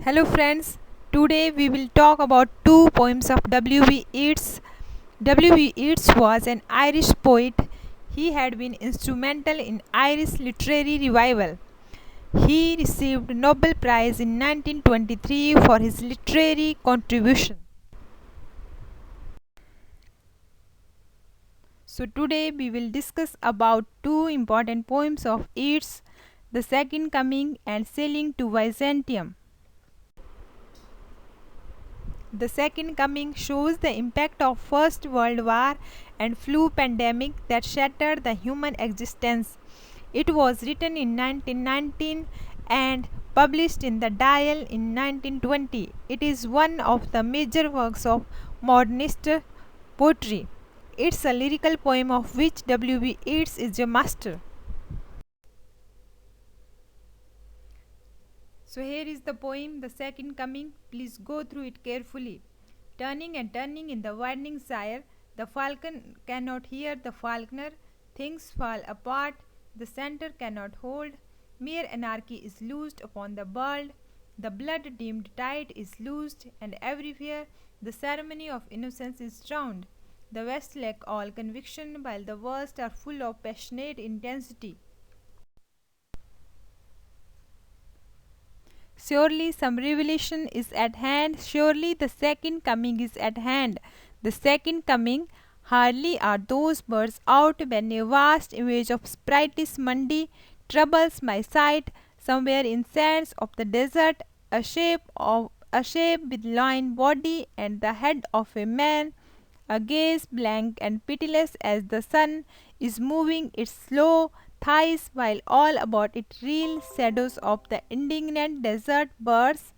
Hello friends, today we will talk about two poems of W.B. Yeats. W.B. Yeats was an Irish poet. He had been instrumental in Irish literary revival. He received Nobel Prize in 1923 for his literary contribution. So today we will discuss about two important poems of Yeats, The Second Coming and Sailing to Byzantium. The Second Coming shows the impact of First World War and flu pandemic that shattered the human existence. It was written in 1919 and published in the Dial in 1920. It is one of the major works of modernist poetry. It's a lyrical poem of which W.B. Yeats is a master. So here is the poem, The Second Coming. Please go through it carefully. Turning and turning in the winding gyre, the falcon cannot hear the falconer. Things fall apart, the center cannot hold. Mere anarchy is loosed upon the world. The blood-dimmed tide is loosed, and everywhere the ceremony of innocence is drowned. The West lack all conviction, while the West are full of passionate intensity. Surely some revelation is at hand. Surely the second coming is at hand. The second coming. Hardly are those birds out when a vast image of sprightest Monday troubles my sight. Somewhere in sands of the desert, a shape with lean body and the head of a man, a gaze blank and pitiless as the sun is moving its slow thighs, while all about it reel shadows of the indignant desert birds.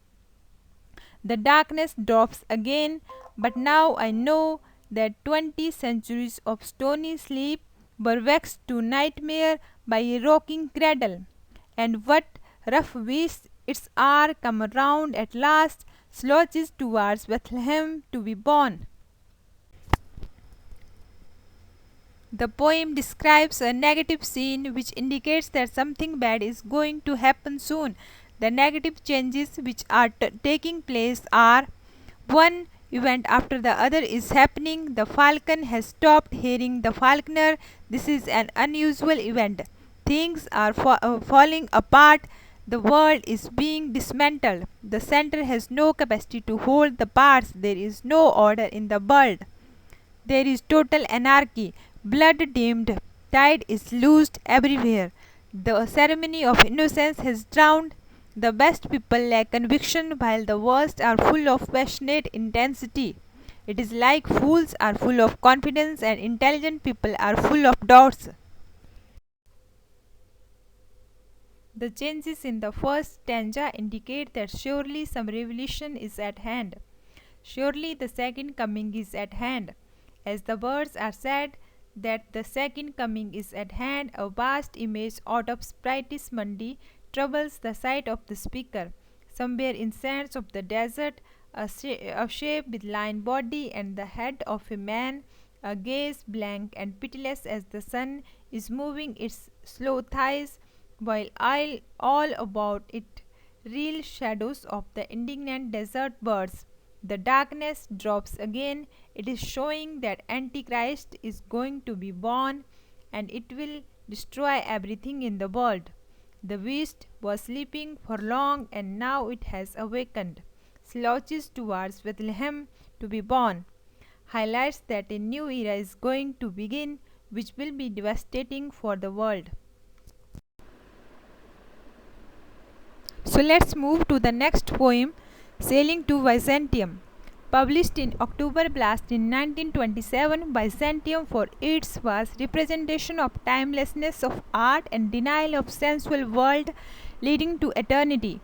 The darkness drops again, but now I know that 20 centuries of stony sleep were vexed to nightmare by a rocking cradle. And what rough beasts its are come round at last, slouches towards Bethlehem to be born. The poem describes a negative scene which indicates that something bad is going to happen soon. The negative changes which are taking place are: one event after the other is happening. The falcon has stopped hearing the falconer. This is an unusual event. Things are falling apart. The world is being dismantled. The center has no capacity to hold the parts. There is no order in the world. There is total anarchy. Blood dimmed tide is loosed everywhere. The ceremony of innocence has drowned. The best people lack conviction, while the worst are full of passionate intensity. It is like fools are full of confidence and intelligent people are full of doubts. The changes in the first stanza indicate that surely some revelation is at hand. Surely the second coming is at hand. As the words are said, that the second coming is at hand, a vast image out of sprightest Monday troubles the sight of the speaker. Somewhere in sands of the desert, a shape with lean body and the head of a man, a gaze blank and pitiless as the sun is moving its slow thighs, while all about it reel shadows of the indignant desert birds. The darkness drops again. It is showing that Antichrist is going to be born and it will destroy everything in the world. The beast was sleeping for long and now it has awakened, slouches towards Bethlehem to be born. Highlights that a new era is going to begin which will be devastating for the world. So let's move to the next poem, Sailing to Byzantium. Published in October Blast in 1927, Byzantium for Yeats was representation of timelessness of art and denial of sensual world leading to eternity.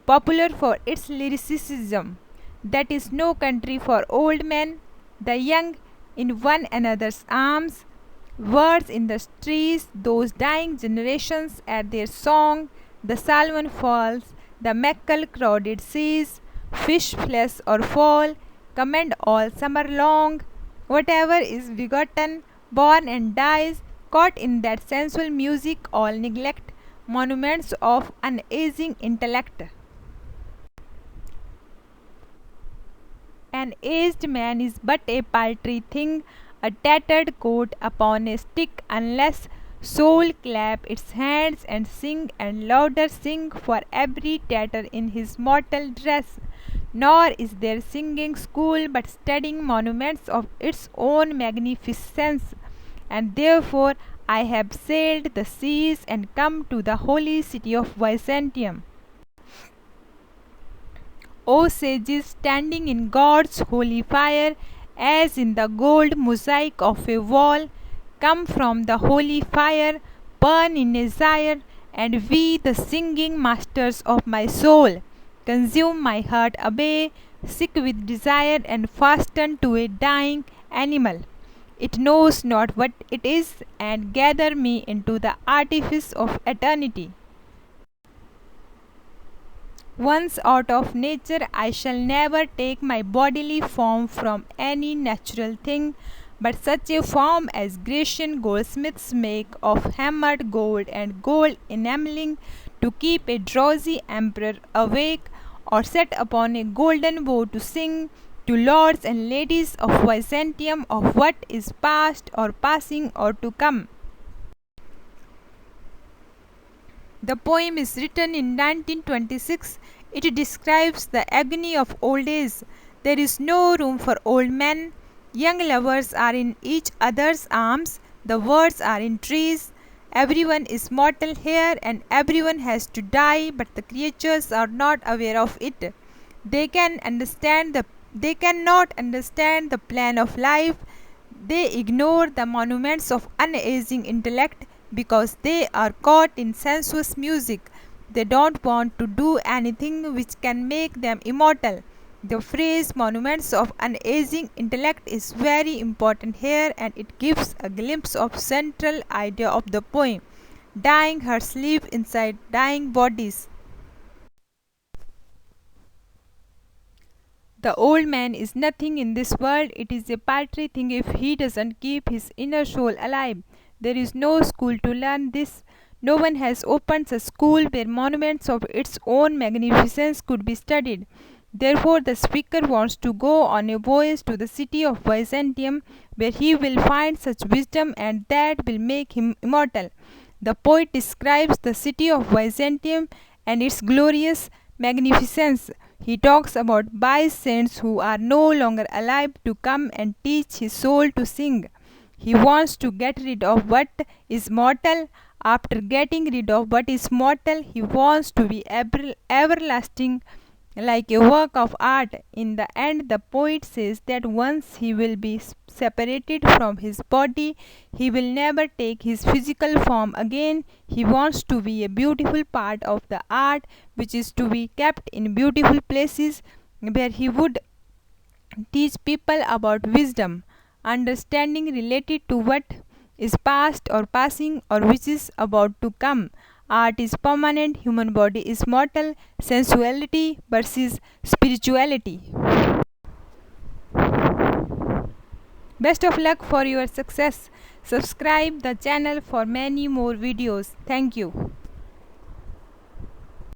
Popular for its lyricism, that is no country for old men, the young in one another's arms, words in the trees, those dying generations at their song, the salmon falls, the mackerel crowded seas, fish flesh or fall, commend all summer long, whatever is begotten, born and dies, caught in that sensual music, all neglect, monuments of unaging intellect. An aged man is but a paltry thing, a tattered coat upon a stick, unless soul clap its hands and louder sing for every tatter in his mortal dress. Nor is there singing school but studying monuments of its own magnificence. And therefore I have sailed the seas and come to the holy city of Byzantium. O sages standing in God's holy fire, as in the gold mosaic of a wall, come from the holy fire, burn in a gyre, and we, the singing masters of my soul, consume my heart away, sick with desire and fastened to a dying animal. It knows not what it is, and gather me into the artifice of eternity. Once out of nature, I shall never take my bodily form from any natural thing, but such a form as Grecian goldsmiths make of hammered gold and gold enamelling to keep a drowsy emperor awake, or set upon a golden bow to sing to lords and ladies of Byzantium of what is past or passing or to come. The poem is written in 1926. It describes the agony of old age. There is no room for old men. Young lovers are in each other's arms. The words are in trees. Everyone is mortal here and everyone has to die, but the creatures are not aware of it. They cannot understand the plan of life. They ignore the monuments of unaging intellect because they are caught in sensuous music. They don't want to do anything which can make them immortal. The phrase monuments of unaging intellect is very important here, and it gives a glimpse of central idea of the poem. Dying hearts live inside dying bodies. The old man is nothing in this world. It is a paltry thing if he doesn't keep his inner soul alive. There is no school to learn this. No one has opened a school where monuments of its own magnificence could be studied. Therefore, the speaker wants to go on a voyage to the city of Byzantium, where he will find such wisdom and that will make him immortal. The poet describes the city of Byzantium and its glorious magnificence. He talks about wise saints who are no longer alive to come and teach his soul to sing. He wants to get rid of what is mortal. After getting rid of what is mortal, he wants to be everlasting, like a work of art. In the end, the poet says that once he will be separated from his body, he will never take his physical form again. He wants to be a beautiful part of the art, which is to be kept in beautiful places, where he would teach people about wisdom, understanding related to what is past or passing or which is about to come. Art is permanent, human body is mortal, sensuality versus spirituality. Best of luck for your success. Subscribe the channel for many more videos. Thank you.